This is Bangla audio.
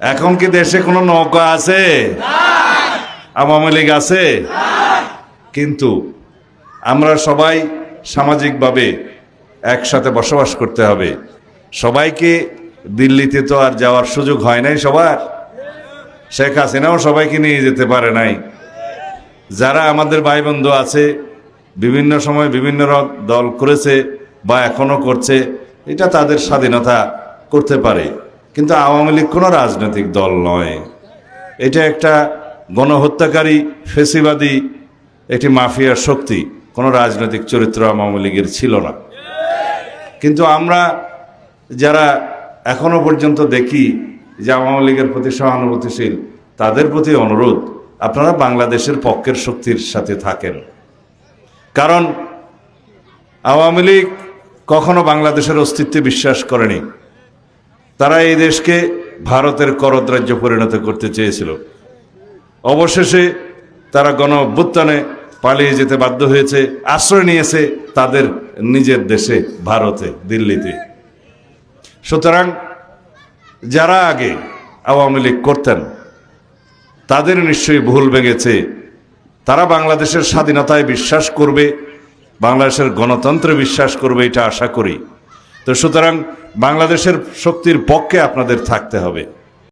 এখন কি দেশে কোনো নৌকা আছে? আওয়ামী লীগ আছে? কিন্তু আমরা সবাই সামাজিকভাবে একসাথে বসবাস করতে হবে। সবাইকে দিল্লিতে তো আর যাওয়ার সুযোগ হয় নাই সবার। শেখ হাসিনাও সবাইকে নিয়ে যেতে পারে নাই। যারা আমাদের ভাই বন্ধু আছে, বিভিন্ন সময় বিভিন্ন দল করেছে বা এখনো করছে, এটা তাদের স্বাধীনতা, করতে পারে। কিন্তু আওয়ামী লীগ কোনো রাজনৈতিক দল নয়। এটা একটা গণহত্যাকারী, ফেসিবাদী একটি মাফিয়ার শক্তি। কোনো রাজনৈতিক চরিত্র আওয়ামী লীগের ছিল না। কিন্তু আমরা যারা এখনো পর্যন্ত দেখি যে আওয়ামী লীগের প্রতি সহানুভূতিশীল, তাদের প্রতি অনুরোধ, আপনারা বাংলাদেশের পক্ষের শক্তির সাথে থাকেন। কারণ আওয়ামী লীগ কখনো বাংলাদেশের অস্তিত্বে বিশ্বাস করেনি। তারা এই দেশকে ভারতের করদরাজ্য পরিণত করতে চেয়েছিল। অবশেষে তারা গণ অভ্যুত্থানে পালিয়ে যেতে বাধ্য হয়েছে, আশ্রয় নিয়েছে তাদের নিজের দেশে, ভারতে, দিল্লিতে। সুতরাং যারা আগে আওয়ামী লীগ করতেন তাদের নিশ্চয়ই ভুল ভেঙেছে। তারা বাংলাদেশের স্বাধীনতায় বিশ্বাস করবে, বাংলাদেশের গণতন্ত্রে বিশ্বাস করবে, এটা আশা করি। তো সুতরাং বাংলাদেশের শক্তির পক্ষে আপনাদের থাকতে হবে।